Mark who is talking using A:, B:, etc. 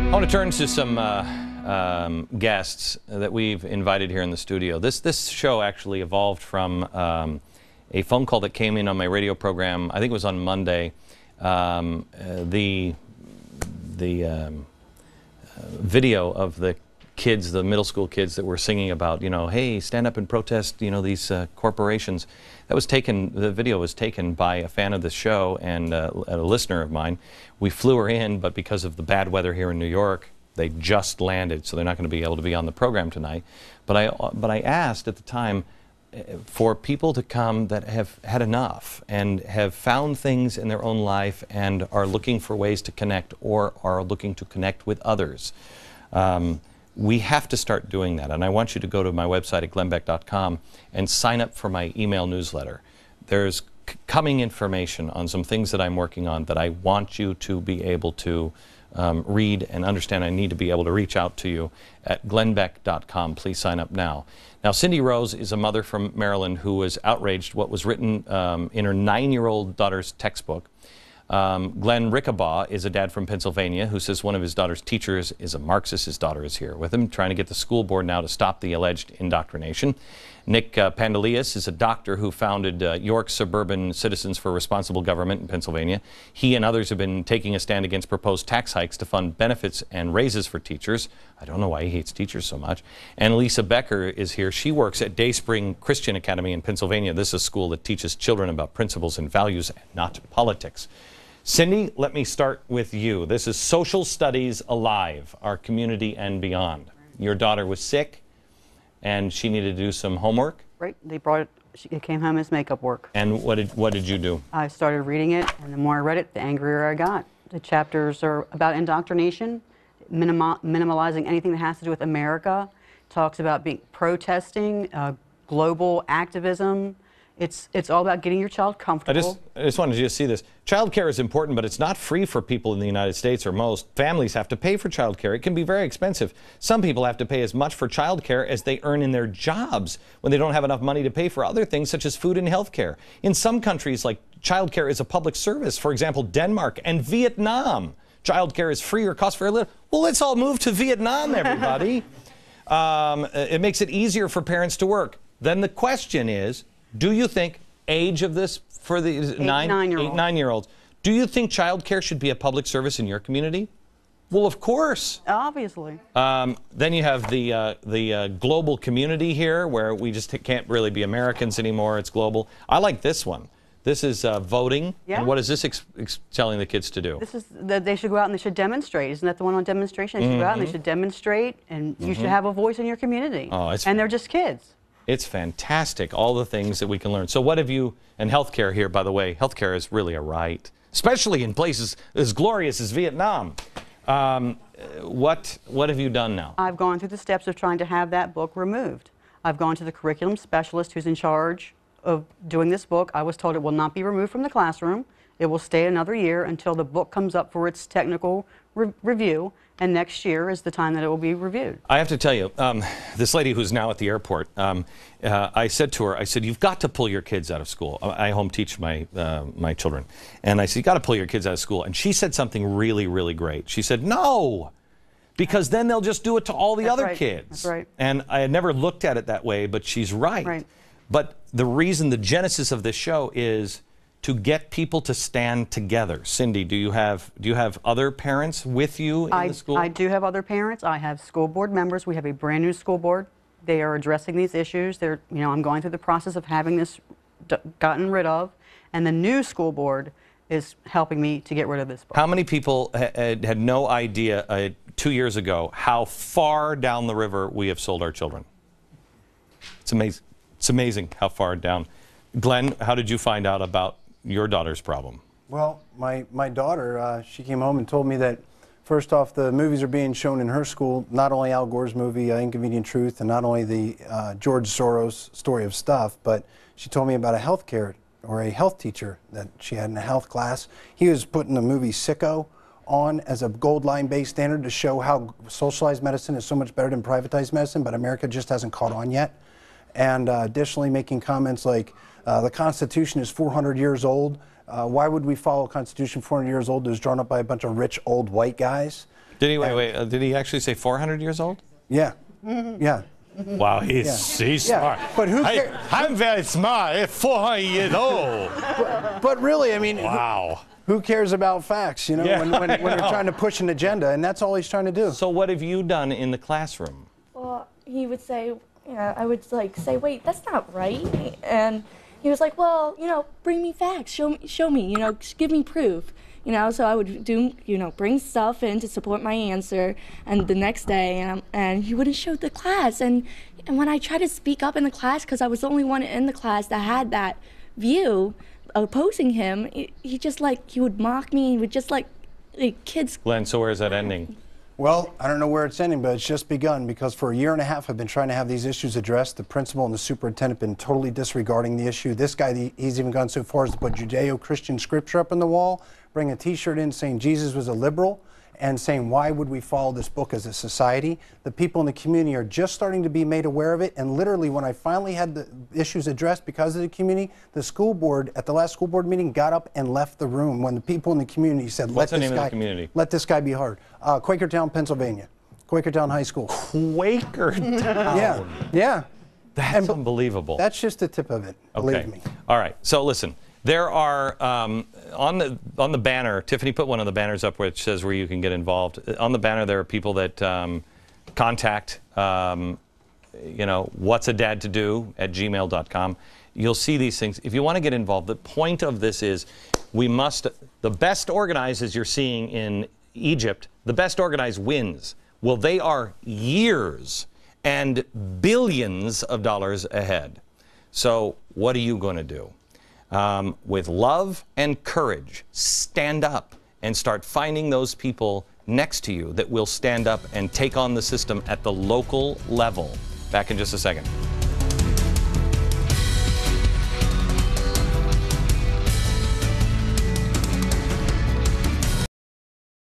A: I want to turn to some guests that we've invited here in the studio. This show actually evolved from a phone call that came in on my radio program. I think it was on Monday. The video of the kids, the middle school kids that were singing about, you know, hey, stand up and protest, you know, these corporations. That was taken, the video was taken by a fan of the show and a listener of mine. We flew her in, but because of the bad weather here in New York, they just landed, so they're not going to be able to be on the program tonight. But I asked at the time for people to come that have had enough and have found things in their own life and are looking for ways to connect or are looking to connect with others. We have to start doing that, and I want you to go to my website at glennbeck.com and sign up for my email newsletter. There's coming information on some things that I'm working on that I want you to be able to read and understand. I need to be able to reach out to you at glennbeck.com. Please sign up now. Now, Cindy Rose is a mother from Maryland who was outraged what was written in her 9-year-old daughter's textbook. Glenn Rickabaugh is a dad from Pennsylvania who says one of his daughter's teachers is a Marxist. His daughter is here with him, trying to get the school board now to stop the alleged indoctrination. Nick Pandelias is a doctor who founded York Suburban Citizens for Responsible Government in Pennsylvania. He and others have been taking a stand against proposed tax hikes to fund benefits and raises for teachers. I don't know why he hates teachers so much. And Lisa Becker is here. She works at Dayspring Christian Academy in Pennsylvania. This is a school that teaches children about principles and values and not politics. Cindy, let me start with you. This is Social Studies Alive, Our Community and Beyond. Your daughter was sick, and she needed to do some homework.
B: Right. They brought it. It came home as makeup work.
A: And what did you do?
B: I started reading it, and the more I read it, the angrier I got. The chapters are about indoctrination, minimalizing anything that has to do with America. Talks about protesting, global activism. It's all about getting your child comfortable.
A: I just wanted you to see this. Child care is important, but it's not free for people in the United States, or most families have to pay for child care. It can be very expensive. Some people have to pay as much for child care as they earn in their jobs when they don't have enough money to pay for other things such as food and health care. In some countries, like child care is a public service. For example, Denmark and Vietnam. Child care is free or costs very little. Well, let's all move to Vietnam, everybody. It makes it easier for parents to work. Then the question is, do you think age of this for the 9-year-olds? Do you think child care should be a public service in your community? Well, of course.
B: Obviously.
A: Then you have the global community here, where we just can't really be Americans anymore. It's global. I like this one. This is voting.
B: Yeah.
A: And what is this telling the kids to do?
B: This is that they should go out and they should demonstrate. Isn't that the one on demonstration? They should go out and they should demonstrate, and you should have a voice in your community.
A: Oh,
B: and they're just kids.
A: It's fantastic, all the things that we can learn. So what have you, and healthcare here, by the way, healthcare is really a right, especially in places as glorious as Vietnam. What have you done now?
B: I've gone through the steps of trying to have that book removed. I've gone to the curriculum specialist who's in charge of doing this book. I was told it will not be removed from the classroom. It will stay another year until the book comes up for its technical review, and next year is the time that it will be reviewed.
A: I have to tell you, this lady who's now at the airport, I said to her, I said, you've got to pull your kids out of school. I home teach my children. And I said, you've got to pull your kids out of school. And she said something really, really great. She said, no, because then they'll just do it to all the other kids.
B: That's right.
A: And I had never looked at it that way, but she's right. But the reason, the genesis of this show is to get people to stand together. Cindy, do you have other parents with you in the school?
B: I do have other parents. I have school board members. We have a brand new school board. They are addressing these issues. I'm going through the process of having this gotten rid of, and the new school board is helping me to get rid of this book.
A: How many people had no idea 2 years ago how far down the river we have sold our children? It's amazing. It's amazing how far down. Glenn, how did you find out about your daughter's problem?
C: Well, my daughter, she came home and told me that, first off, the movies are being shown in her school, not only Al Gore's movie, Inconvenient Truth, and not only the George Soros Story of Stuff, but she told me about a health teacher that she had in a health class. He was putting the movie Sicko on as a gold line-based standard to show how socialized medicine is so much better than privatized medicine, but America just hasn't caught on yet. and additionally making comments like the Constitution is 400 years old. Why would we follow a Constitution 400 years old that was drawn up by a bunch of rich old white guys?
A: Did he, wait, did he actually say 400 years old?
C: Yeah, yeah.
D: Wow, he's smart.
C: But who
D: Hey, I'm very smart. It's 400 years old.
C: But really, I mean,
D: Wow.
C: who cares about facts, you know,
D: Yeah,
C: when you're trying to push an agenda, and that's all he's trying to do.
A: So what have you done in the classroom?
E: Well, he would say, you know, I would like say, wait, that's not right. And he was like, well, you know, bring me facts, show me, you know, give me proof. You know, so I would do, you know, bring stuff in to support my answer, and the next day, and he wouldn't show the class. And when I tried to speak up in the class, because I was the only one in the class that had that view opposing him, he just like, he would mock me, he would just like kids.
A: Glenn, so where is that ending?
C: Well, I don't know where it's ending, but it's just begun, because for a year and a half I've been trying to have these issues addressed. The principal and the superintendent have been totally disregarding the issue. This guy, he's even gone so far as to put Judeo-Christian scripture up on the wall, bring a t-shirt in saying Jesus was a liberal, and saying, why would we follow this book as a society? The people in the community are just starting to be made aware of it, and literally when I finally had the issues addressed because of the community, the school board, at the last school board meeting, got up and left the room when the people in the community said,
A: What's the name of the community?
C: Let this guy be hard. Quakertown, Pennsylvania. Quakertown High School.
A: Quakertown.
C: Yeah, yeah.
A: That's unbelievable.
C: That's just the tip of it, believe me.
A: All right. So listen, there are on the banner. Tiffany put one of the banners up which says where you can get involved. On the banner, there are people that contact. You know, what's a dad to do at gmail.com. You'll see these things. If you want to get involved, the point of this is we must. The best organized, as you're seeing in Egypt, the best organized wins. Well, they are years and billions of dollars ahead. So what are you going to do? With love and courage, stand up and start finding those people next to you that will stand up and take on the system at the local level. Back in just a second.